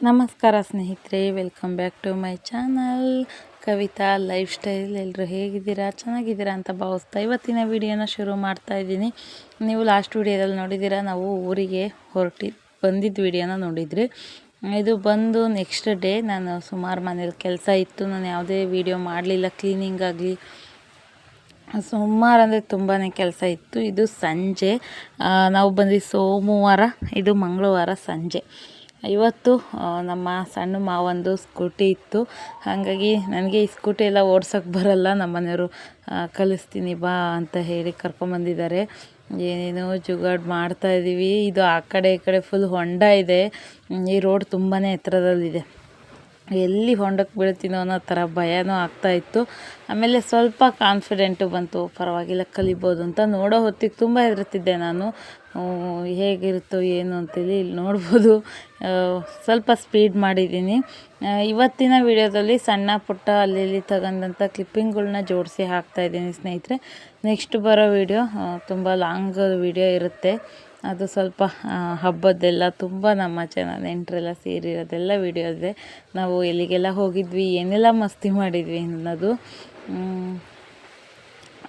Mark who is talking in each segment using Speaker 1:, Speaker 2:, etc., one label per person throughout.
Speaker 1: ನಮಸ್ಕಾರ ಸ್ನೇಹಿತರೆ, welcome back to my channel Kavitha lifestyle. ಎಲ್ಲರೂ ಹೇಗಿದ್ದೀರಾ? ಚೆನ್ನಾಗಿದ್ದೀರಾ ಅಂತ ಭಾವಿಸ್ತಾ ಇವತ್ತಿನ ವಿಡಿಯೋನ ಶುರು ಮಾಡ್ತಾ ಇದ್ದೀನಿ. ನೀವು ಲಾಸ್ಟ್ ವಿಡಿಯೋದಲ್ಲಿ ನೋಡಿದ್ದೀರಾ, ನಾವು ಊರಿಗೆ ಬಂದಿದ್ದ ವಿಡಿಯೋನ ನೋಡಿದ್ರಿ. ಇದು ಬಂದು ನೆಕ್ಸ್ಟ್ ಡೇ. ನಾನು ಸುಮಾರು ಮನೇಲಿ ಕೆಲಸ ಇತ್ತು, ನಾನು ಯಾವುದೇ ವಿಡಿಯೋ ಮಾಡಲಿಲ್ಲ. ಕ್ಲೀನಿಂಗ್ ಆಗಲಿ ಸುಮಾರು ಅಂದರೆ ತುಂಬಾ ಕೆಲಸ ಇತ್ತು. ಇದು ಸಂಜೆ, ನಾವು ಬಂದು ಸೋಮವಾರ, ಇದು ಮಂಗಳವಾರ ಸಂಜೆ. ಇವತ್ತು ನಮ್ಮ ಸಣ್ಣ ಮಾವಂದು ಸ್ಕೂಟಿ ಇತ್ತು, ಹಾಗಾಗಿ ನನಗೆ ಈ ಸ್ಕೂಟಿ ಎಲ್ಲ ಓಡ್ಸೋಕ್ಕೆ ಬರಲ್ಲ. ನಮ್ಮ ಮನೆಯವರು ಕಲಿಸ್ತೀನಿ ಬಾ ಅಂತ ಹೇಳಿ ಕರ್ಕೊಂಬಂದಿದ್ದಾರೆ. ಏನೇನೋ ಜುಗಾಡು ಮಾಡ್ತಾಯಿದ್ದೀವಿ. ಇದು ಆ ಕಡೆ ಈ ಕಡೆ ಫುಲ್ ಹೊಂಡ ಇದೆ. ಈ ರೋಡ್ ತುಂಬಾ ಎತ್ತರದಲ್ಲಿದೆ. ಎಲ್ಲಿ ಹೊಂಡಕ್ಕೆ ಬೀಳ್ತೀನೋ ಅನ್ನೋ ಥರ ಭಯನೂ ಆಗ್ತಾಯಿತ್ತು. ಆಮೇಲೆ ಸ್ವಲ್ಪ ಕಾನ್ಫಿಡೆಂಟು ಬಂತು, ಪರವಾಗಿಲ್ಲ ಕಲಿಬೋದು ಅಂತ. ನೋಡೋ ಹೊತ್ತಿಗೆ ತುಂಬ ಹೆದರ್ತಿದ್ದೆ ನಾನು, ಹೇಗಿರುತ್ತೋ ಏನು ಅಂತೇಳಿ. ಇಲ್ಲಿ ನೋಡ್ಬೋದು, ಸ್ವಲ್ಪ ಸ್ಪೀಡ್ ಮಾಡಿದ್ದೀನಿ. ಇವತ್ತಿನ ವಿಡಿಯೋದಲ್ಲಿ ಸಣ್ಣ ಪುಟ್ಟ ಅಲ್ಲಿ ತಗೊಂಡಂಥ ಕ್ಲಿಪ್ಪಿಂಗ್ಗಳನ್ನ ಜೋಡಿಸಿ ಹಾಕ್ತಾಯಿದ್ದೀನಿ ಸ್ನೇಹಿತರೆ. ನೆಕ್ಸ್ಟ್ ಬರೋ ವಿಡಿಯೋ ತುಂಬ ಲಾಂಗ್ ವಿಡಿಯೋ ಇರುತ್ತೆ. ಅದು ಸ್ವಲ್ಪ ಹಬ್ಬದ್ದೆಲ್ಲ ತುಂಬ ನಮ್ಮ ನೆಂಟರೆಲ್ಲ ಸೇರಿರೋದೆಲ್ಲ ವಿಡಿಯೋ ಇದೆ. ನಾವು ಎಲ್ಲಿಗೆಲ್ಲ ಹೋಗಿದ್ವಿ, ಏನೆಲ್ಲ ಮಸ್ತಿ ಮಾಡಿದ್ವಿ ಅನ್ನೋದು.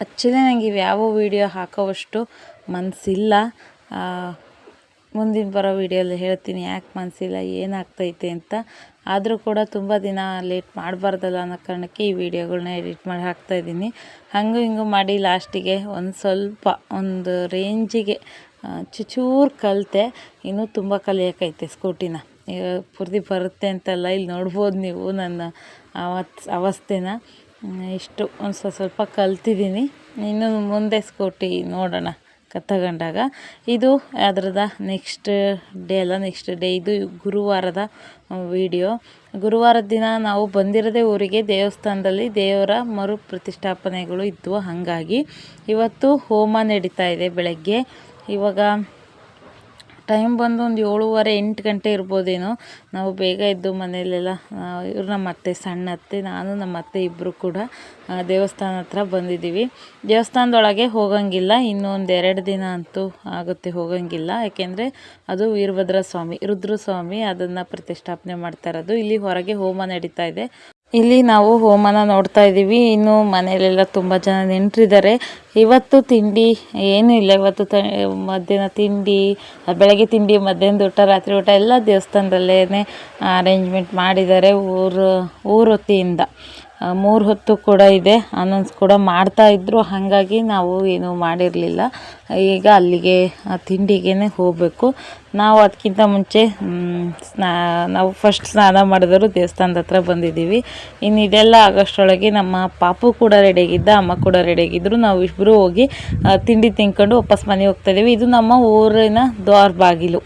Speaker 1: ಆ್ಯಕ್ಚುಲಿ ನನಗೆ ಇವ್ಯಾವ ವಿಡಿಯೋ ಹಾಕೋವಷ್ಟು ಮನಸ್ಸಿಲ್ಲ. ಮುಂದಿನ ಬರೋ ವಿಡಿಯೋಲ್ಲಿ ಹೇಳ್ತೀನಿ ಯಾಕೆ ಮನಸ್ಸಿಲ್ಲ, ಏನಾಗ್ತೈತೆ ಅಂತ. ಆದರೂ ಕೂಡ ತುಂಬ ದಿನ ಲೇಟ್ ಮಾಡಬಾರ್ದಲ್ಲ ಅನ್ನೋ ಕಾರಣಕ್ಕೆ ಈ ವಿಡಿಯೋಗಳನ್ನ ಎಡಿಟ್ ಮಾಡಿ ಹಾಕ್ತಾಯಿದ್ದೀನಿ. ಹಂಗೂ ಹಿಂಗೂ ಮಾಡಿ ಲಾಸ್ಟಿಗೆ ಒಂದು ರೇಂಜಿಗೆ ಚೂರು ಕಲಿತೆ. ಇನ್ನೂ ತುಂಬ ಕಲಿಯೋಕ್ಕೈತೆ ಸ್ಕೂಟಿನ. ಈಗ ಪೂರ್ತಿ ಬರುತ್ತೆ ಅಂತಲ್ಲ, ಇಲ್ಲಿ ನೋಡ್ಬೋದು ನೀವು ನನ್ನ ಅವಸ್ಥೆನ. ಇಷ್ಟು ಒಂದು ಸ್ವಲ್ಪ ಕಲ್ತಿದ್ದೀನಿ. ಇನ್ನು ಮುಂದೆ ಸ್ಕೂಟಿ ನೋಡೋಣ ತಗೊಂಡಾಗ. ಇದು ಅದರದ ನೆಕ್ಸ್ಟ್ ಡೇ. ಇದು ಗುರುವಾರದ ವಿಡಿಯೋ. ಗುರುವಾರದ ದಿನ ನಾವು ಬಂದಿರೋದೇ ಊರಿಗೆ. ದೇವಸ್ಥಾನದಲ್ಲಿ ದೇವರ ಮರು ಪ್ರತಿಷ್ಠಾಪನೆಗಳು ಇದ್ವು, ಹಾಗಾಗಿ ಇವತ್ತು ಹೋಮ ನಡೀತಾ ಇದೆ ಬೆಳಗ್ಗೆ. ಇವಾಗ ಟೈಮ್ ಬಂದು ಒಂದು 7:30-8 ಗಂಟೆ ಇರ್ಬೋದೇನೋ. ನಾವು ಬೇಗ ಎದ್ದು ಮನೆಯಲ್ಲೆಲ್ಲ ಇವ್ರು ನಮ್ಮ ಅತ್ತೆ, ಸಣ್ಣ ಅತ್ತೆ, ನಾನು ನಮ್ಮ ಅತ್ತೆ ಇಬ್ಬರು ಕೂಡ ದೇವಸ್ಥಾನ ಹತ್ರ ಬಂದಿದ್ದೀವಿ. ದೇವಸ್ಥಾನದೊಳಗೆ ಹೋಗಂಗಿಲ್ಲ, ಇನ್ನೂ ಒಂದು 2 ದಿನ ಅಂತೂ ಆಗುತ್ತೆ ಹೋಗಂಗಿಲ್ಲ. ಯಾಕೆಂದರೆ ಅದು ವೀರಭದ್ರ ಸ್ವಾಮಿ, ರುದ್ರಸ್ವಾಮಿ, ಅದನ್ನು ಪ್ರತಿಷ್ಠಾಪನೆ ಮಾಡ್ತಾ ಇರೋದು. ಇಲ್ಲಿ ಹೊರಗೆ ಹೋಮ ನಡೀತಾ ಇದೆ. ಇಲ್ಲಿ ನಾವು ಹೋಮನ ನೋಡ್ತಾ ಇದ್ದೀವಿ. ಇನ್ನು ಮನೆಯಲ್ಲೆಲ್ಲ ತುಂಬ ಜನ ನೆಂಟರಿದ್ದಾರೆ. ಇವತ್ತು ತಿಂಡಿ ಏನೂ ಇಲ್ಲ. ಇವತ್ತು ಮಧ್ಯಾಹ್ನ ತಿಂಡಿ, ಬೆಳಗ್ಗೆ ತಿಂಡಿ, ಮಧ್ಯಾಹ್ನದ ಊಟ, ರಾತ್ರಿ ಊಟ ಎಲ್ಲ ದೇವಸ್ಥಾನದಲ್ಲೇ ಅರೇಂಜ್ಮೆಂಟ್ ಮಾಡಿದ್ದಾರೆ ಊರ ಹೊತ್ತಿಯಿಂದ. 3 ಹೊತ್ತು ಕೂಡ ಇದೆ, ಅನೌನ್ಸ್ ಕೂಡ ಮಾಡ್ತಾಯಿದ್ರು. ಹಾಗಾಗಿ ನಾವು ಏನೂ ಮಾಡಿರಲಿಲ್ಲ. ಈಗ ಅಲ್ಲಿಗೆ ತಿಂಡಿಗೆ ಹೋಗಬೇಕು. ನಾವು ಅದಕ್ಕಿಂತ ಮುಂಚೆ ನಾವು ಫಸ್ಟ್ ಸ್ನಾನ ಮಾಡಿದವರು ದೇವಸ್ಥಾನದ ಹತ್ರ ಬಂದಿದ್ದೀವಿ. ಇನ್ನು ಇದೆಲ್ಲ ಆಗೋಷ್ಟರೊಳಗೆ ನಮ್ಮ ಪಾಪು ಕೂಡ ರೆಡಿಯಾಗಿದ್ದ, ಅಮ್ಮ ಕೂಡ ರೆಡಿಯಾಗಿದ್ದರು. ನಾವು ಇಬ್ಬರು ಹೋಗಿ ತಿಂಡಿ ತಿನ್ಕೊಂಡು ವಾಪಸ್ ಮನೆಗೆ ಹೋಗ್ತಾಯಿದ್ದೀವಿ. ಇದು ನಮ್ಮ ಊರಿನ ದ್ವಾರ ಬಾಗಿಲು.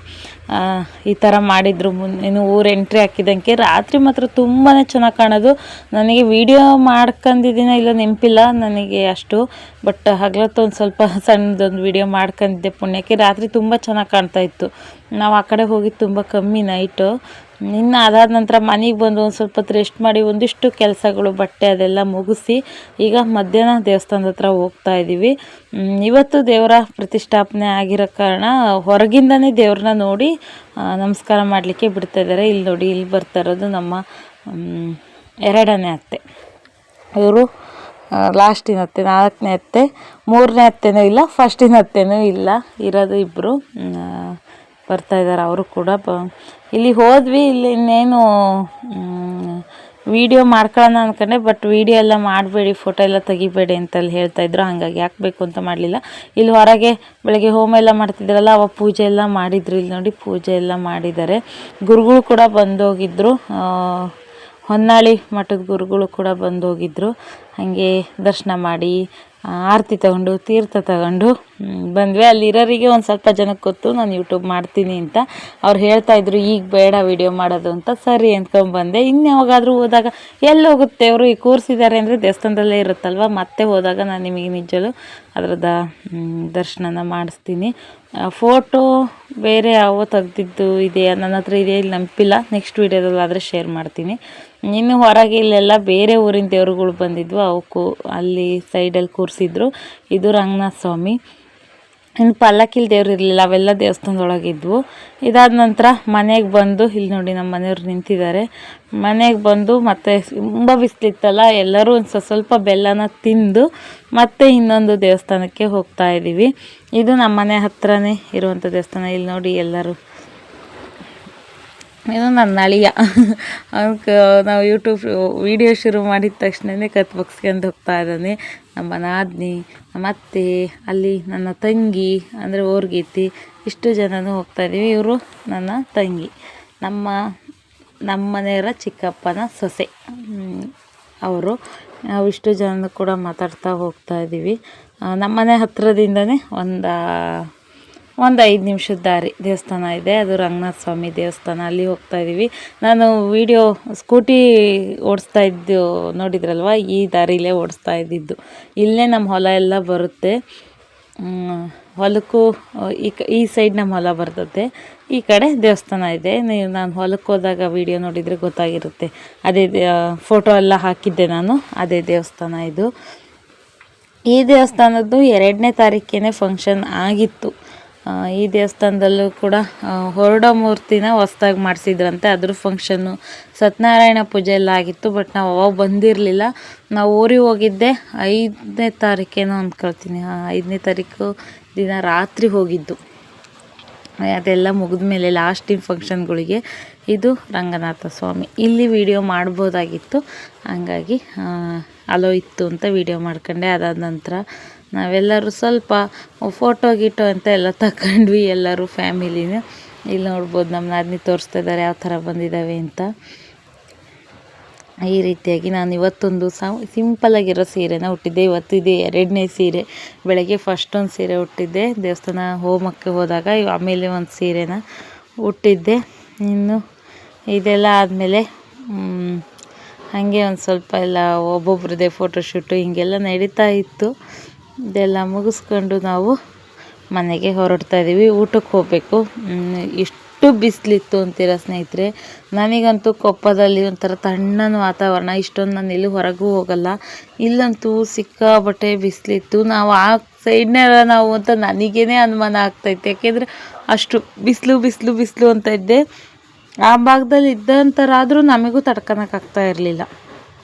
Speaker 1: ಈ ಥರ ಮಾಡಿದರು. ಇನ್ನು ಊರು ಎಂಟ್ರಿ ಹಾಕಿದಂಗೆ ರಾತ್ರಿ ಮಾತ್ರ ತುಂಬಾ ಚೆನ್ನಾಗಿ ಕಾಣೋದು. ನನಗೆ ವಿಡಿಯೋ ಮಾಡ್ಕೊಂಡಿದ್ದೀನೋ ಇಲ್ಲ ನೆನಪಿಲ್ಲ ನನಗೆ ಅಷ್ಟು, ಬಟ್ ಹಗಲತ್ತು ಒಂದು ಸ್ವಲ್ಪ ಸಣ್ಣದೊಂದು ವಿಡಿಯೋ ಮಾಡ್ಕೊಂಡಿದ್ದೆ ಪುಣ್ಯಕ್ಕೆ. ರಾತ್ರಿ ತುಂಬ ಚೆನ್ನಾಗಿ ಕಾಣ್ತಾಯಿತ್ತು. ನಾವು ಆ ಕಡೆ ಹೋಗಿದ್ದು ತುಂಬ ಕಮ್ಮಿ ನೈಟು. ಇನ್ನು ಅದಾದ ನಂತರ ಮನೆಗೆ ಬಂದು ಒಂದು ಸ್ವಲ್ಪ ಹೊತ್ತು ರೆಸ್ಟ್ ಮಾಡಿ ಒಂದಿಷ್ಟು ಕೆಲಸಗಳು, ಬಟ್ಟೆ ಅದೆಲ್ಲ ಮುಗಿಸಿ ಈಗ ಮಧ್ಯಾಹ್ನ ದೇವಸ್ಥಾನದ ಹತ್ರ ಹೋಗ್ತಾ ಇದ್ದೀವಿ. ಇವತ್ತು ದೇವರ ಪ್ರತಿಷ್ಠಾಪನೆ ಆಗಿರೋ ಕಾರಣ ಹೊರಗಿಂದನೇ ದೇವ್ರನ್ನ ನೋಡಿ ನಮಸ್ಕಾರ ಮಾಡಲಿಕ್ಕೆ ಬಿಡ್ತಾಯಿದ್ದಾರೆ. ಇಲ್ಲಿ ನೋಡಿ, ಇಲ್ಲಿ ಬರ್ತಾ ಇರೋದು ನಮ್ಮ 2ನೇ ಅತ್ತೆ. ಇವರು ಲಾಸ್ಟಿನ ಅತ್ತೆ, 4ನೇ ಅತ್ತೆ. 3ನೇ ಅತ್ತೆನೂ ಇಲ್ಲ, ಫಸ್ಟಿನ ಅತ್ತೆನೂ ಇಲ್ಲ, ಇರೋದು ಇಬ್ಬರು ಬರ್ತಾಯಿದ್ದಾರೆ. ಅವರು ಕೂಡ ಇಲ್ಲಿ ಹೋದ್ವಿ. ಇಲ್ಲಿ ಇನ್ನೇನು ವಿಡಿಯೋ ಮಾಡ್ಕೊಳ್ಳೋಣ ಅಂದ್ಕೊಂಡೆ, ಬಟ್ ವಿಡಿಯೋ ಎಲ್ಲ ಮಾಡಬೇಡಿ, ಫೋಟೋ ಎಲ್ಲ ತೆಗಿಬೇಡಿ ಅಂತಲ್ಲಿ ಹೇಳ್ತಾಯಿದ್ರು. ಹಾಗಾಗಿ ಹಾಕಬೇಕು ಅಂತ ಮಾಡಲಿಲ್ಲ. ಇಲ್ಲಿ ಹೊರಗೆ ಬೆಳಗ್ಗೆ ಹೋಮ ಎಲ್ಲ ಮಾಡ್ತಿದ್ರಲ್ಲ, ಅವಾಗ ಪೂಜೆ ಎಲ್ಲ ಮಾಡಿದ್ರು. ಇಲ್ಲಿ ನೋಡಿ ಪೂಜೆ ಎಲ್ಲ ಮಾಡಿದ್ದಾರೆ. ಗುರುಗಳು ಕೂಡ ಬಂದೋಗಿದ್ದರು, ಹೊನ್ನಾಳಿ ಮಠದ ಗುರುಗಳು ಕೂಡ ಬಂದೋಗಿದ್ದರು. ಹಾಗೆ ದರ್ಶನ ಮಾಡಿ ಆರತಿ ತಗೊಂಡು ತೀರ್ಥ ತಗೊಂಡು ಬಂದ್ವಿ. ಅಲ್ಲಿರೋರಿಗೆ ಒಂದು ಸ್ವಲ್ಪ ಜನಕ್ಕೆ ಗೊತ್ತು ನಾನು ಯೂಟ್ಯೂಬ್ ಮಾಡ್ತೀನಿ ಅಂತ. ಅವ್ರು ಹೇಳ್ತಾಯಿದ್ರು ಈಗ ಬೇಡ ವಿಡಿಯೋ ಮಾಡೋದು ಅಂತ. ಸರಿ ಅಂದ್ಕೊಂಡ್ಬಂದೆ. ಇನ್ಯಾವಾಗಾದರೂ ಹೋದಾಗ ಎಲ್ಲಿ ಹೋಗುತ್ತೆ, ಅವರು ಈ ಕೂರಿಸಿದ್ದಾರೆ ಅಂದರೆ ದೇವಸ್ಥಾನದಲ್ಲೇ ಇರುತ್ತಲ್ವ. ಮತ್ತೆ ಹೋದಾಗ ನಾನು ನಿಮಗೆ ನಿಜಲು ಅದರದ ದರ್ಶನನ ಮಾಡಿಸ್ತೀನಿ. ಫೋಟೋ ಬೇರೆ ಯಾವ ತೆಗ್ದಿದ್ದು ಇದೆಯಾ ನನ್ನ ಹತ್ರ, ಇದೆ ಇಲ್ಲಿ ನೆನಪಿಲ್ಲ. ನೆಕ್ಸ್ಟ್ ವೀಡಿಯೋದಲ್ಲಿ ಆದರೆ ಶೇರ್ ಮಾಡ್ತೀನಿ. ಇನ್ನು ಹೊರಗೆ ಇಲ್ಲೆಲ್ಲ ಬೇರೆ ಊರಿನ ದೇವ್ರುಗಳು ಬಂದಿದ್ವು, ಅವಕ್ಕೂ ಅಲ್ಲಿ ಸೈಡಲ್ಲಿ ಕೂರಿಸಿದ್ರು. ಇದು ರಂಗನಾಥ ಸ್ವಾಮಿ. ಇನ್ನು ಪಲ್ಲಕ್ಕಿಲಿ ದೇವ್ರು ಇರಲಿಲ್ಲ, ಅವೆಲ್ಲ ದೇವಸ್ಥಾನದೊಳಗಿದ್ವು. ಇದಾದ ನಂತರ ಮನೆಗೆ ಬಂದು ಇಲ್ಲಿ ನೋಡಿ ನಮ್ಮ ಮನೆಯವ್ರು ನಿಂತಿದ್ದಾರೆ. ಮನೆಗೆ ಬಂದು ಮತ್ತೆ ತುಂಬ ಬಿಸಿಲಿತ್ತಲ್ಲ, ಎಲ್ಲರೂ ಒಂದು ಸ್ವಲ್ಪ ಬೆಲ್ಲನ ತಿಂದು ಮತ್ತೆ ಇನ್ನೊಂದು ದೇವಸ್ಥಾನಕ್ಕೆ ಹೋಗ್ತಾ ಇದ್ದೀವಿ. ಇದು ನಮ್ಮ ಮನೆ ಹತ್ರನೇ ಇರುವಂಥ ದೇವಸ್ಥಾನ. ಇಲ್ಲಿ ನೋಡಿ ಎಲ್ಲರೂ, ಇದು ನನ್ನ ಅಳಿಯ. ಅವಕ್ಕೆ ನಾವು ಯೂಟ್ಯೂಬ್ ವೀಡಿಯೋ ಶುರು ಮಾಡಿದ ತಕ್ಷಣವೇ ಕತ್ ಬಗ್ಸ್ಕೊಂಡು ಹೋಗ್ತಾ ಇದ್ದಾನೆ. ನಮ್ಮ ನಾದಿನಿ, ನಮ್ಮ ಅತ್ತೆ, ಅಲ್ಲಿ ನನ್ನ ತಂಗಿ ಅಂದರೆ ಓರ್ಗೀತಿ, ಇಷ್ಟು ಜನನೂ ಹೋಗ್ತಾಯಿದ್ದೀವಿ. ಇವರು ನನ್ನ ತಂಗಿ, ನಮ್ಮ ಮನೆಯವರ ಚಿಕ್ಕಪ್ಪನ ಸೊಸೆ ಅವರು. ನಾವು ಇಷ್ಟು ಜನನೂ ಕೂಡ ಮಾತಾಡ್ತಾ ಹೋಗ್ತಾ ಇದ್ದೀವಿ. ನಮ್ಮ ಮನೆ ಹತ್ರದಿಂದನೇ ಒಂದು 5 ನಿಮಿಷದ ದಾರಿ ದೇವಸ್ಥಾನ ಇದೆ. ಅದು ರಂಗನಾಥ ಸ್ವಾಮಿ ದೇವಸ್ಥಾನ, ಅಲ್ಲಿ ಹೋಗ್ತಾ ಇದ್ದೀವಿ. ನಾನು ಸ್ಕೂಟಿ ಓಡಿಸ್ತಾ ಇದ್ದು ನೋಡಿದ್ರಲ್ವ, ಈ ದಾರಿಲೇ ಓಡಿಸ್ತಾ ಇದ್ದಿದ್ದು. ಇಲ್ಲೇ ನಮ್ಮ ಹೊಲ ಎಲ್ಲ ಬರುತ್ತೆ. ಹೊಲಕ್ಕೂ ಈ ಸೈಡ್ ನಮ್ಮ ಹೊಲ ಬರ್ತದೆ, ಈ ಕಡೆ ದೇವಸ್ಥಾನ ಇದೆ. ನಾನು ಹೊಲಕ್ಕೆ ಹೋದಾಗ ವಿಡಿಯೋ ನೋಡಿದರೆ ಗೊತ್ತಾಗಿರುತ್ತೆ. ಅದೇ ಫೋಟೋ ಎಲ್ಲ ಹಾಕಿದ್ದೆ ನಾನು, ಅದೇ ದೇವಸ್ಥಾನ ಇದು. ಈ ದೇವಸ್ಥಾನದ್ದು 2ನೇ ತಾರೀಕೇನೆ ಫಂಕ್ಷನ್ ಆಗಿತ್ತು. ಈ ದೇವಸ್ಥಾನದಲ್ಲೂ ಕೂಡ ಹೊರಡೋ ಮೂರ್ತಿನ ಹೊಸ್ದಾಗಿ ಮಾಡಿಸಿದ್ರಂತೆ, ಅದ್ರ ಫಂಕ್ಷನ್ನು ಸತ್ಯನಾರಾಯಣ ಪೂಜೆ ಎಲ್ಲ ಆಗಿತ್ತು. ಬಟ್ ನಾವು ಅವಾಗ ಬಂದಿರಲಿಲ್ಲ. ನಾವು ಊರಿಗೆ ಹೋಗಿದ್ದೆ 5ನೇ ತಾರೀಕೇನೋ ಅಂದ್ಕೊಳ್ತೀನಿ. 5ನೇ ತಾರೀಕು ದಿನ ರಾತ್ರಿ ಹೋಗಿದ್ದು. ಅದೆಲ್ಲ ಮುಗಿದ ಮೇಲೆ ಲಾಸ್ಟಿನ ಫಂಕ್ಷನ್ಗಳಿಗೆ. ಇದು ರಂಗನಾಥ ಸ್ವಾಮಿ. ಇಲ್ಲಿ ವಿಡಿಯೋ ಮಾಡ್ಬೋದಾಗಿತ್ತು, ಹಂಗಾಗಿ ಅಲೋ ಇತ್ತು ಅಂತ ವಿಡಿಯೋ ಮಾಡ್ಕೊಂಡೆ. ಅದಾದ ನಂತರ ನಾವೆಲ್ಲರೂ ಸ್ವಲ್ಪ ಫೋಟೋ ಗೀಟೋ ಅಂತ ಎಲ್ಲ ತಗೊಂಡ್ವಿ, ಎಲ್ಲರೂ ಫ್ಯಾಮಿಲಿನ. ಇಲ್ಲಿ ನೋಡ್ಬೋದು ನಮ್ಮ ನಾದಿನಿ ತೋರಿಸ್ತಾ ಇದ್ದಾರೆ ಯಾವ ಥರ ಬಂದಿದ್ದಾವೆ ಅಂತ. ಈ ರೀತಿಯಾಗಿ ನಾನು ಇವತ್ತೊಂದು ಸಿಂಪಲಾಗಿರೋ ಸೀರೆನ ಉಟ್ಟಿದ್ದೆ. ಇವತ್ತು ಇದು 2ನೇ ಸೀರೆ. ಬೆಳಗ್ಗೆ ಫಸ್ಟ್ ಒಂದು ಸೀರೆ ಉಟ್ಟಿದ್ದೆ ದೇವಸ್ಥಾನ ಹೋಮಕ್ಕೆ ಹೋದಾಗ, ಆಮೇಲೆ ಒಂದು ಸೀರೆನ ಉಟ್ಟಿದ್ದೆ. ಇನ್ನು ಇದೆಲ್ಲ ಆದಮೇಲೆ ಹಾಗೆ ಒಂದು ಸ್ವಲ್ಪ ಎಲ್ಲ ಒಬ್ಬೊಬ್ರದ್ದೇ ಫೋಟೋಶೂಟು ಹಿಂಗೆಲ್ಲ ನಡೀತಾ ಇತ್ತು. ಇದೆಲ್ಲ ಮುಗಿಸ್ಕೊಂಡು ನಾವು ಮನೆಗೆ ಹೊರಡ್ತಾ ಇದ್ದೀವಿ. ಊಟಕ್ಕೆ ಹೋಗಬೇಕು. ಇಷ್ಟು ಬಿಸಿಲಿತ್ತು ಅಂತೀರ ಸ್ನೇಹಿತರೆ. ನನಗಂತೂ ಕೊಪ್ಪದಲ್ಲಿ ಒಂಥರ ತಣ್ಣನ ವಾತಾವರಣ. ಇಷ್ಟೊಂದು ನಾನು ಎಲ್ಲೂ ಹೊರಗೂ ಹೋಗಲ್ಲ. ಇಲ್ಲಂತೂ ಸಿಕ್ಕಾಬಟ್ಟೆ ಬಿಸಿಲಿತ್ತು. ನಾವು ಆ ಸೈಡ್ನೆಲ್ಲ ನಾವು ಅಂತ ನನಗೇನೆ ಅನುಮಾನ ಆಗ್ತೈತೆ. ಯಾಕೆಂದರೆ ಅಷ್ಟು ಬಿಸಿಲು ಅಂತ ಇದ್ದೆ. ಆ ಭಾಗದಲ್ಲಿ ಇದ್ದಂಥರಾದರೂ ನಮಗೂ ತಡ್ಕೊಳಕ್ಕಾಗ್ತಾ ಇರಲಿಲ್ಲ.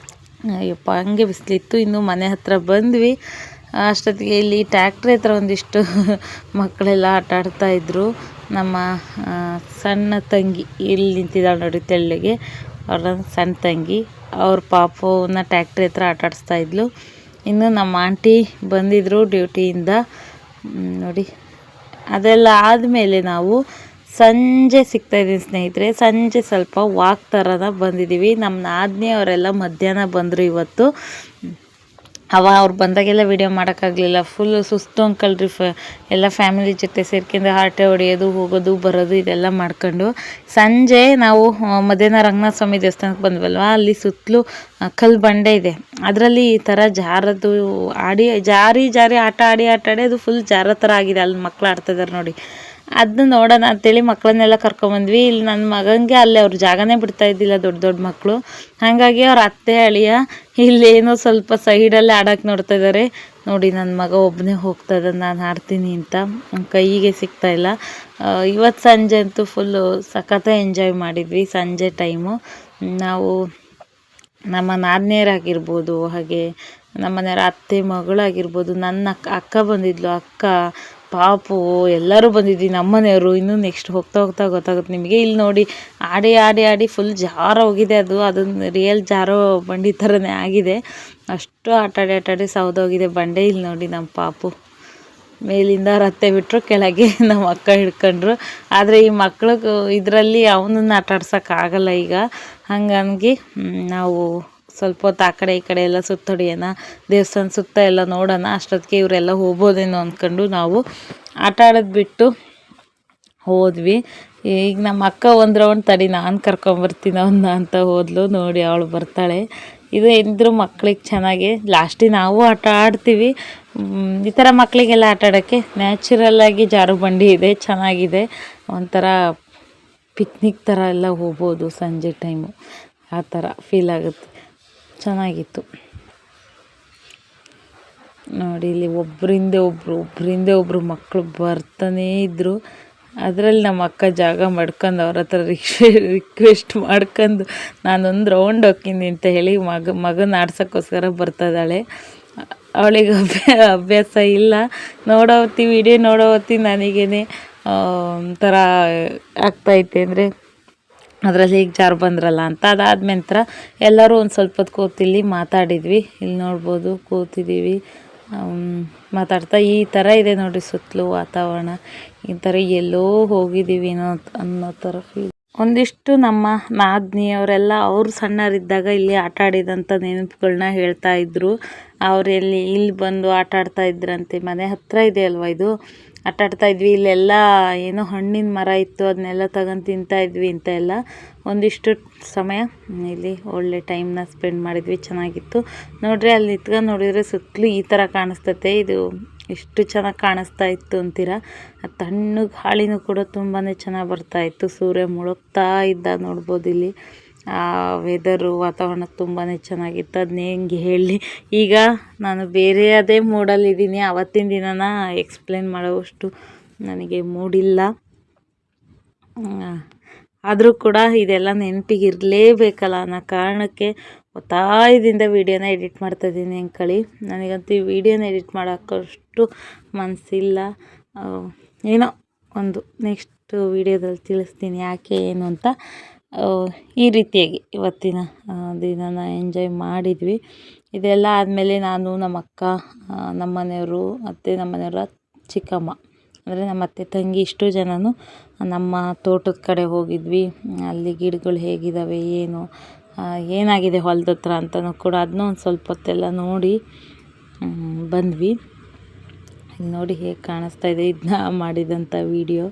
Speaker 1: ಅಯ್ಯಪ್ಪ, ಹಂಗೆ ಬಿಸಿಲಿತ್ತು. ಇನ್ನು ಮನೆ ಹತ್ರ ಬಂದ್ವಿ. ಅಷ್ಟೊತ್ತಿಗೆ ಇಲ್ಲಿ ಟ್ಯಾಕ್ಟ್ರಿ ಹತ್ರ ಒಂದಿಷ್ಟು ಮಕ್ಕಳೆಲ್ಲ ಆಟ ಆಡ್ತಾಯಿದ್ರು. ನಮ್ಮ ಸಣ್ಣ ತಂಗಿ ಇಲ್ಲಿ ನಿಂತಿದ್ದಾಳೆ ನೋಡಿ ತೆಳ್ಳಗೆ, ಅವ್ರ ಸಣ್ಣ ತಂಗಿ, ಅವ್ರ ಪಾಪುನ ಟ್ಯಾಕ್ಟ್ರಿ ಹತ್ರ ಆಟ ಆಡಿಸ್ತಾಯಿದ್ಲು. ಇನ್ನು ನಮ್ಮ ಆಂಟಿ ಬಂದಿದ್ದರು ಡ್ಯೂಟಿಯಿಂದ ನೋಡಿ. ಅದೆಲ್ಲ ಆದಮೇಲೆ ನಾವು ಸಂಜೆ ಸಿಗ್ತಾಯಿದ್ದೀನಿ ಸ್ನೇಹಿತರೆ. ಸಂಜೆ ಸ್ವಲ್ಪ ವಾಕ್ ಥರದ ಬಂದಿದ್ದೀವಿ. ನಮ್ಮ ನಾದಿನಿ ಅವರೆಲ್ಲ ಮಧ್ಯಾಹ್ನ ಬಂದರು ಇವತ್ತು. ಅವ್ರು ಬಂದಾಗೆಲ್ಲ ವಿಡಿಯೋ ಮಾಡೋಕ್ಕಾಗಲಿಲ್ಲ. ಫುಲ್ಲು ಸುಸ್ತು ಅಂಕಲ್ರಿ. ಎಲ್ಲ ಫ್ಯಾಮಿಲಿ ಜೊತೆ ಸೇರ್ಕೊಂಡು ಹರಟೆ ಹೊಡೆಯೋದು, ಹೋಗೋದು ಬರೋದು ಇದೆಲ್ಲ ಮಾಡ್ಕೊಂಡು ಸಂಜೆ ನಾವು ಮಧ್ಯಾಹ್ನ ರಂಗನಾಥ ಸ್ವಾಮಿ ದೇವಸ್ಥಾನಕ್ಕೆ ಬಂದ್ವಲ್ವ, ಅಲ್ಲಿ ಸುತ್ತಲೂ ಕಲ್ಲು ಬಂಡೆ ಇದೆ. ಅದರಲ್ಲಿ ಈ ಥರ ಜಾರದು ಜಾರಿ ಆಟ ಆಡಿ ಅದು ಫುಲ್ ಜಾರೋ ಥರ ಆಗಿದೆ. ಅಲ್ಲಿ ಮಕ್ಳು ಆಡ್ತಿದ್ದಾರೆ ನೋಡಿ. ಅದನ್ನ ನೋಡೋಣ ಅಂತೇಳಿ ಮಕ್ಕಳನ್ನೆಲ್ಲ ಕರ್ಕೊಂಬಂದ್ವಿ. ಇಲ್ಲಿ ನನ್ನ ಮಗನಿಗೆ ಅಲ್ಲಿ ಅವ್ರ ಜಾಗನೇ ಬಿಡ್ತಾ ಇದ್ದಿಲ್ಲ, ದೊಡ್ಡ ಮಕ್ಕಳು. ಹಾಗಾಗಿ ಅವ್ರ ಅತ್ತೆ ಅಳಿಯ ಇಲ್ಲೇನೋ ಸ್ವಲ್ಪ ಸೈಡಲ್ಲಿ ಆಡೋಕ್ಕೆ ನೋಡ್ತಾ ಇದ್ದಾರೆ ನೋಡಿ. ನನ್ನ ಮಗ ಒಬ್ಬನೇ ಹೋಗ್ತಾ ಇದ್ದಾನೆ, ನಾನು ಆಡ್ತೀನಿ ಅಂತ. ಕೈಗೆ ಸಿಗ್ತಾಯಿಲ್ಲ. ಇವತ್ತು ಸಂಜೆ ಅಂತೂ ಫುಲ್ಲು ಸಖತ್ತ ಎಂಜಾಯ್ ಮಾಡಿದ್ವಿ. ಸಂಜೆ ಟೈಮು ನಾವು ನಮ್ಮ ನಾದಿನಿಯರಾಗಿರ್ಬೋದು, ಹಾಗೆ ನಮ್ಮ ಮನೆಯವರ ಅತ್ತೆ ಮಗಳಾಗಿರ್ಬೋದು, ನನ್ನ ಅಕ್ಕ ಬಂದಿದ್ಲು, ಅಕ್ಕ ಪಾಪು ಎಲ್ಲರೂ ಬಂದಿದ್ವಿ, ನಮ್ಮ ಮನೆಯವರು. ಇನ್ನೂ ನೆಕ್ಸ್ಟ್ ಹೋಗ್ತಾ ಗೊತ್ತಾಗುತ್ತೆ ನಿಮಗೆ. ಇಲ್ಲಿ ನೋಡಿ ಆಡಿ ಫುಲ್ ಜಾರ ಹೋಗಿದೆ. ಅದನ್ನು ರಿಯಲ್ ಜಾರೋ ಬಂಡಿ ಥರನೇ ಆಗಿದೆ. ಅಷ್ಟು ಆಟಾಡಿ ಸೌದೋಗಿದೆ ಬಂಡೆ. ಇಲ್ಲಿ ನೋಡಿ ನಮ್ಮ ಪಾಪು ಮೇಲಿಂದ ರತ್ತೆ ಬಿಟ್ಟರು, ಕೆಳಗೆ ನಮ್ಮ ಅಕ್ಕ ಹಿಡ್ಕೊಂಡ್ರು. ಆದರೆ ಈ ಮಕ್ಳಿಗೆ ಇದರಲ್ಲಿ ಅವನನ್ನು ಆಟಾಡ್ಸೋಕ್ಕಾಗಲ್ಲ ಈಗ. ಹಾಗಾಗಿ ನಾವು ಸ್ವಲ್ಪ ಹೊತ್ತು ಆ ಕಡೆ ಈ ಕಡೆ ಎಲ್ಲ ಸುತ್ತೊಡಿಯೋಣ, ದೇವಸ್ಥಾನ ಸುತ್ತ ಎಲ್ಲ ನೋಡೋಣ. ಅಷ್ಟೊತ್ತಿಗೆ ಇವರೆಲ್ಲ ಹೋಗ್ಬೋದೇನೋ ಅಂದ್ಕೊಂಡು ನಾವು ಆಟ ಆಡೋದು ಬಿಟ್ಟು ಹೋದ್ವಿ. ಈಗ ನಮ್ಮ ಅಕ್ಕ ಒಂದು ರೌಂಡ್ ತಡಿ ನಾನು ಕರ್ಕೊಂಬರ್ತೀನಿ ಅವನ್ನ ಅಂತ ಹೋದ್ಲು. ನೋಡಿ ಅವಳು ಬರ್ತಾಳೆ. ಇದು ಎಂದ್ರು ಮಕ್ಳಿಗೆ ಚೆನ್ನಾಗಿ ಲಾಸ್ಟಿಗೆ ನಾವು ಆಟ ಆಡ್ತೀವಿ. ಈ ಥರ ಮಕ್ಕಳಿಗೆಲ್ಲ ಆಟ ಆಡೋಕ್ಕೆ ನ್ಯಾಚುರಲ್ಲಾಗಿ ಜಾರು ಬಂಡಿ ಇದೆ, ಚೆನ್ನಾಗಿದೆ. ಒಂಥರ ಪಿಕ್ನಿಕ್ ಥರ ಎಲ್ಲ ಹೋಗ್ಬೋದು ಸಂಜೆ ಟೈಮು. ಆ ಥರ ಫೀಲ್ ಆಗುತ್ತೆ, ಚೆನ್ನಾಗಿತ್ತು. ನೋಡಿ ಇಲ್ಲಿ ಒಬ್ಬರಿಂದ ಒಬ್ಬರು ಮಕ್ಕಳು ಬರ್ತಾನೇ ಇದ್ದರು. ಅದರಲ್ಲಿ ನಮ್ಮ ಅಕ್ಕ ಜಾಗ ಮಾಡ್ಕೊಂಡು ಅವ್ರ ಹತ್ರ ರಿಕ್ವೆಸ್ಟ್ ಮಾಡ್ಕೊಂಡು ನಾನೊಂದು ರೌಂಡ್ ಹೋಗ್ತೀನಿ ಅಂತ ಹೇಳಿ ಮಗನ ಆಡ್ಸೋಕ್ಕೋಸ್ಕರ ಬರ್ತಾಯಿದ್ದಾಳೆ. ಅವಳಿಗೆ ಅಭ್ಯಾಸ ಇಲ್ಲ. ವಿಡಿಯೋ ನೋಡೋ ಹೊತ್ತಿಗೆ ನನಗೇನೆ ಒಂಥರ ಆಗ್ತೈತೆ ಅಂದರೆ ಅದರಲ್ಲಿ ಈಗ ಜಾರು ಬಂದ್ರಲ್ಲ ಅಂತ. ಅದಾದ ನಂತರ ಎಲ್ಲರೂ ಒಂದು ಸ್ವಲ್ಪ ಹೊತ್ತು ಕೂತಿಲ್ಲಿ ಮಾತಾಡಿದ್ವಿ. ಇಲ್ಲಿ ನೋಡ್ಬೋದು ಕೂತಿದ್ದೀವಿ ಮಾತಾಡ್ತಾ. ಈ ಥರ ಇದೆ ನೋಡಿ ಸುತ್ತಲೂ ವಾತಾವರಣ. ಈ ಥರ ಎಲ್ಲೋ ಹೋಗಿದ್ದೀವಿ ಅನ್ನೋ ಥರ ಫೀಲ್. ಒಂದಿಷ್ಟು ನಮ್ಮ ನಾದಿನಿಯವರೆಲ್ಲ ಅವ್ರು ಸಣ್ಣರಿದ್ದಾಗ ಇಲ್ಲಿ ಆಟ ಆಡಿದಂಥ ನೆನಪುಗಳನ್ನ ಹೇಳ್ತಾ ಇದ್ರು. ಅವರೆಲ್ಲಿ ಇಲ್ಲಿ ಬಂದು ಆಟ ಆಡ್ತಾ ಇದ್ರಂತೆ. ಮನೆ ಹತ್ತಿರ ಇದೆ ಅಲ್ವಾ ಇದು. ಆಟ ಆಡ್ತಾ ಇದ್ವಿ. ಇಲ್ಲೆಲ್ಲ ಏನೋ ಹಣ್ಣಿನ ಮರ ಇತ್ತು, ಅದನ್ನೆಲ್ಲ ತಗೊಂಡು ತಿಂತಾ ಇದ್ವಿ ಅಂತ ಎಲ್ಲ ಒಂದಿಷ್ಟು ಸಮಯ ಇಲ್ಲಿ ಒಳ್ಳೆ ಟೈಮ್ನ ಸ್ಪೆಂಡ್ ಮಾಡಿದ್ವಿ. ಚೆನ್ನಾಗಿತ್ತು ನೋಡ್ರಿ. ಅಲ್ಲಿ ನಿಂತ್ಕೊಂಡು ನೋಡಿದರೆ ಸುತ್ತಲೂ ಈ ಥರ ಕಾಣಿಸ್ತತೆ. ಇದು ಎಷ್ಟು ಚೆನ್ನಾಗಿ ಕಾಣಿಸ್ತಾ ಇತ್ತು ಅಂತೀರ. ಆ ತಣ್ಣಗೆ ಗಾಳಿನೂ ಕೂಡ ತುಂಬಾ ಚೆನ್ನಾಗಿ ಬರ್ತಾಯಿತ್ತು. ಸೂರ್ಯ ಮುಳುಗ್ತಾ ಇದ್ದ ನೋಡ್ಬೋದು ಇಲ್ಲಿ. ಆ ವೆದರು ವಾತಾವರಣ ತುಂಬಾ ಚೆನ್ನಾಗಿತ್ತು. ಅದನ್ನೇ ಹೆಂಗೆ ಹೇಳಿ. ಈಗ ನಾನು ಬೇರೆಯದೇ ಮೂಡಲ್ಲಿದ್ದೀನಿ. ಆವತ್ತಿನ ದಿನನ ಎಕ್ಸ್ಪ್ಲೇನ್ ಮಾಡೋವಷ್ಟು ನನಗೆ ಮೂಡಿಲ್ಲ. ಆದರೂ ಕೂಡ ಇದೆಲ್ಲ ನೆನಪಿಗೆ ಇರಲೇಬೇಕಲ್ಲ ಅನ್ನೋ ಕಾರಣಕ್ಕೆ ಒತ್ತಾಯದಿಂದ ವೀಡಿಯೋನ ಎಡಿಟ್ ಮಾಡ್ತಾಯಿದ್ದೀನಿ ಅಂದ್ಕೊಳ್ಳಿ. ನನಗಂತೂ ಈ ವೀಡಿಯೋನ ಎಡಿಟ್ ಮಾಡೋಕ್ಕಷ್ಟು ಮನಸ್ಸಿಲ್ಲ. ಏನೋ ಒಂದು ನೆಕ್ಸ್ಟ್ ವೀಡಿಯೋದಲ್ಲಿ ತಿಳಿಸ್ತೀನಿ ಯಾಕೆ ಏನು ಅಂತ. ಈ ರೀತಿಯಾಗಿ ಇವತ್ತಿನ ದಿನನ ಎಂಜಾಯ್ ಮಾಡಿದ್ವಿ. ಇದೆಲ್ಲ ಆದಮೇಲೆ ನಾನು, ನಮ್ಮ ಅಕ್ಕ, ನಮ್ಮ ಮನೆಯವರು, ಅತ್ತೆ, ನಮ್ಮ ಮನೆಯವರ ಚಿಕ್ಕಮ್ಮ ಅಂದರೆ ನಮ್ಮ ಅತ್ತೆ ತಂಗಿ ಇಷ್ಟು ಜನನು ನಮ್ಮ ತೋಟದ ಕಡೆ ಹೋಗಿದ್ವಿ. ಅಲ್ಲಿ ಗಿಡಗಳು ಹೇಗಿದ್ದಾವೆ, ಏನಾಗಿದೆ ಹೊಲದ ಹತ್ರ ಅಂತಲೂ ಕೂಡ ಅದನ್ನೂ ಒಂದು ಸ್ವಲ್ಪ ಹೊತ್ತೆಲ್ಲ ನೋಡಿ ಬಂದ್ವಿ. ಇಲ್ಲಿ ನೋಡಿ ಹೇಗೆ ಕಾಣಿಸ್ತಾ ಇದೆ ಇದನ್ನ ಮಾಡಿದಂಥ ವೀಡಿಯೋ.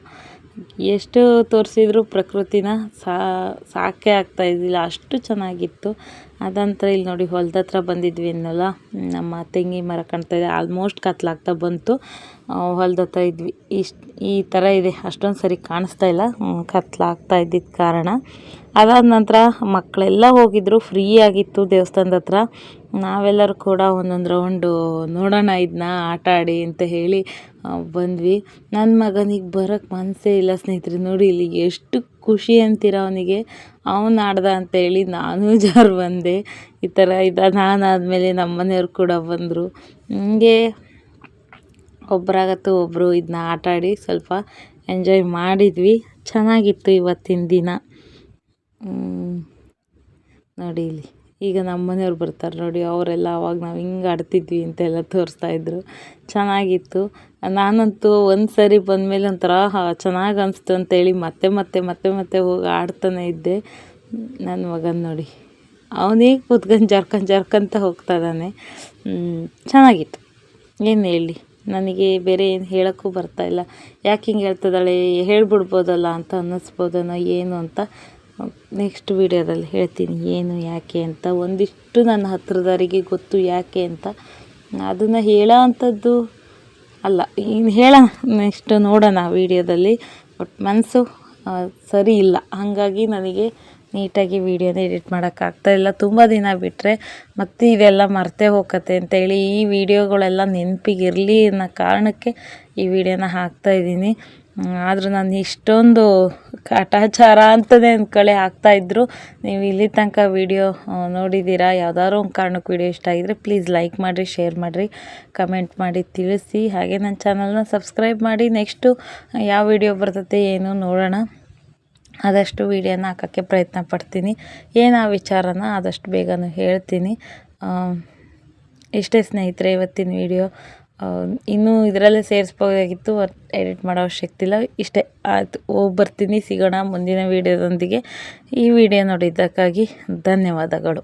Speaker 1: ಎಷ್ಟು ತೋರಿಸಿದ್ರು ಪ್ರಕೃತಿನ ಸಾಕೇ ಆಗ್ತಾಯಿದ್ದಿಲ್ಲ, ಅಷ್ಟು ಚೆನ್ನಾಗಿತ್ತು. ಅದಂತರ ಇಲ್ಲಿ ನೋಡಿ ಹೊಲದ ಹತ್ರ ಬಂದಿದ್ವಿ ಅನ್ನೋಲ್ಲ, ನಮ್ಮ ತೆಂಗಿ ಮರ ಕಾಣ್ತಾಯಿದೆ. ಆಲ್ಮೋಸ್ಟ್ ಕತ್ಲಾಗ್ತಾ ಬಂತು. ಹೊಲದ ಹತ್ರ ಇದ್ವಿ. ಈ ಥರ ಇದೆ. ಅಷ್ಟೊಂದು ಸರಿ ಕಾಣಿಸ್ತಾ ಇಲ್ಲ, ಕತ್ಲಾಗ್ತಾ ಇದ್ದಿದ್ದ ಕಾರಣ. ಅದಾದ ನಂತರ ಮಕ್ಕಳೆಲ್ಲ ಹೋಗಿದ್ರು, ಫ್ರೀ ಆಗಿತ್ತು ದೇವಸ್ಥಾನದ ಹತ್ರ. ನಾವೆಲ್ಲರೂ ಕೂಡ ಒಂದೊಂದು ರೌಂಡು ನೋಡೋಣ ಇದನ್ನ ಆಟ ಆಡಿ ಅಂತ ಹೇಳಿ ಬಂದ್ವಿ. ನನ್ನ ಮಗನಿಗೆ ಬರೋಕ್ಕೆ ಮನಸ್ಸೇ ಇಲ್ಲ ಸ್ನೇಹಿತರೆ. ನೋಡಿ ಇಲ್ಲಿ ಎಷ್ಟು ಖುಷಿ ಅಂತೀರ ಅವನಿಗೆ. ಅವನು ಆಡ್ದ ಅಂತೇಳಿ ನಾನು ಜಾರು ಬಂದೆ. ಈ ಥರ ನಾನಾದಮೇಲೆ ನಮ್ಮ ಮನೆಯವ್ರು ಕೂಡ ಬಂದರು. ಹಿಂಗೆ ಒಬ್ಬರಾಗತ್ತು ಒಬ್ಬರು ಇದನ್ನ ಆಟ ಆಡಿ ಸ್ವಲ್ಪ ಎಂಜಾಯ್ ಮಾಡಿದ್ವಿ. ಚೆನ್ನಾಗಿತ್ತು ಇವತ್ತಿನ ದಿನ. ನೋಡಿ ಇಲ್ಲಿ ಈಗ ನಮ್ಮ ಮನೆಯವ್ರು ಬರ್ತಾರೆ ನೋಡಿ. ಅವರೆಲ್ಲ ಅವಾಗ ನಾವು ಹಿಂಗೆ ಆಡ್ತಿದ್ವಿ ಅಂತೆಲ್ಲ ತೋರಿಸ್ತಾಯಿದ್ರು. ಚೆನ್ನಾಗಿತ್ತು. ನಾನಂತೂ ಒಂದು ಸರಿ ಬಂದಮೇಲೆ ಒಂಥರ ಚೆನ್ನಾಗಿ ಅನಿಸ್ತು ಅಂತೇಳಿ ಮತ್ತೆ ಮತ್ತೆ ಮತ್ತೆ ಮತ್ತೆ ಹೋಗಿ ಆಡ್ತಾನೆ ಇದ್ದೆ. ನನ್ನ ಮಗನ ನೋಡಿ ಅವನಿಗೆ ಕೂತ್ಕೊಂಡು ಜರ್ಕೊಂತ ಹೋಗ್ತಾ ಇದ್ದಾನೆ. ಚೆನ್ನಾಗಿತ್ತು. ಏನು ಹೇಳಿ, ನನಗೆ ಬೇರೆ ಏನು ಹೇಳೋಕ್ಕೂ ಬರ್ತಾಯಿಲ್ಲ. ಯಾಕೆ ಹಿಂಗೆ ಹೇಳ್ತಿದ್ದಾಳೆ, ಹೇಳ್ಬಿಡ್ಬೋದಲ್ಲ ಅಂತ ಅನ್ನಿಸ್ಬೋದನೋ ಏನು ಅಂತ ನೆಕ್ಸ್ಟ್ ವೀಡಿಯೋದಲ್ಲಿ ಹೇಳ್ತೀನಿ ಏನು ಯಾಕೆ ಅಂತ. ಒಂದಿಷ್ಟು ನನ್ನ ಹತ್ರದವರಿಗೆ ಗೊತ್ತು ಯಾಕೆ ಅಂತ. ಅದನ್ನು ಹೇಳೋ ಅಂಥದ್ದು ಅಲ್ಲ, ಇನ್ನು ಹೇಳೋಣ ನೆಕ್ಸ್ಟ್ ನೋಡೋಣ ವೀಡಿಯೋದಲ್ಲಿ. ಬಟ್ ಮನಸ್ಸು ಸರಿ ಇಲ್ಲ, ಹಾಗಾಗಿ ನನಗೆ ನೀಟಾಗಿ ವೀಡಿಯೋನ ಎಡಿಟ್ ಮಾಡೋಕ್ಕಾಗ್ತಾಯಿಲ್ಲ. ತುಂಬ ದಿನ ಬಿಟ್ಟರೆ ಮತ್ತೆ ಇದೆಲ್ಲ ಮರ್ತೇ ಹೋಗತ್ತೆ ಅಂತೇಳಿ ಈ ವಿಡಿಯೋಗಳೆಲ್ಲ ನೆನಪಿಗಿರಲಿ ಅನ್ನೋ ಕಾರಣಕ್ಕೆ ಈ ವಿಡಿಯೋನ ಹಾಕ್ತಾಯಿದ್ದೀನಿ. ಆದರೂ ನಾನು ಇಷ್ಟೊಂದು ಕಾಟಾಚಾರ ಅಂತಲೇ ಅಂದ್ಕೊಳ್ಳಿ ಹಾಕ್ತಾಯಿದ್ರು. ನೀವು ಇಲ್ಲಿ ತನಕ ವೀಡಿಯೋ ನೋಡಿದ್ದೀರಾ. ಯಾವುದಾದ್ರು ಒಂದು ಕಾರಣಕ್ಕೆ ವೀಡಿಯೋ ಇಷ್ಟ ಆಗಿದರೆ ಪ್ಲೀಸ್ ಲೈಕ್ ಮಾಡಿರಿ, ಶೇರ್ ಮಾಡಿರಿ, ಕಮೆಂಟ್ ಮಾಡಿ ತಿಳಿಸಿ. ಹಾಗೆ ನನ್ನ ಚಾನಲ್ನ ಸಬ್ಸ್ಕ್ರೈಬ್ ಮಾಡಿ. ನೆಕ್ಸ್ಟು ಯಾವ ವಿಡಿಯೋ ಬರ್ತೈತೆ ಏನು ನೋಡೋಣ. ಆದಷ್ಟು ವೀಡಿಯೋನ ಹಾಕೋಕ್ಕೆ ಪ್ರಯತ್ನ ಪಡ್ತೀನಿ. ಏನು ಆ ವಿಚಾರನ ಆದಷ್ಟು ಬೇಗನೂ ಹೇಳ್ತೀನಿ. ಇಷ್ಟೇ ಸ್ನೇಹಿತರೆ ಇವತ್ತಿನ ವಿಡಿಯೋ. ಇನ್ನೂ ಇದರಲ್ಲೇ ಸೇರಿಸ್ಬೋದಾಗಿತ್ತು, ಎಡಿಟ್ ಮಾಡೋ ಅವಶ್ಯಕತೆ ಇಲ್ಲ. ಇಷ್ಟೇ ಆಯಿತು. ಹೋಗಿ ಬರ್ತೀನಿ. ಸಿಗೋಣ ಮುಂದಿನ ವೀಡಿಯೋದೊಂದಿಗೆ. ಈ ವಿಡಿಯೋ ನೋಡಿದ್ದಕ್ಕಾಗಿ ಧನ್ಯವಾದಗಳು.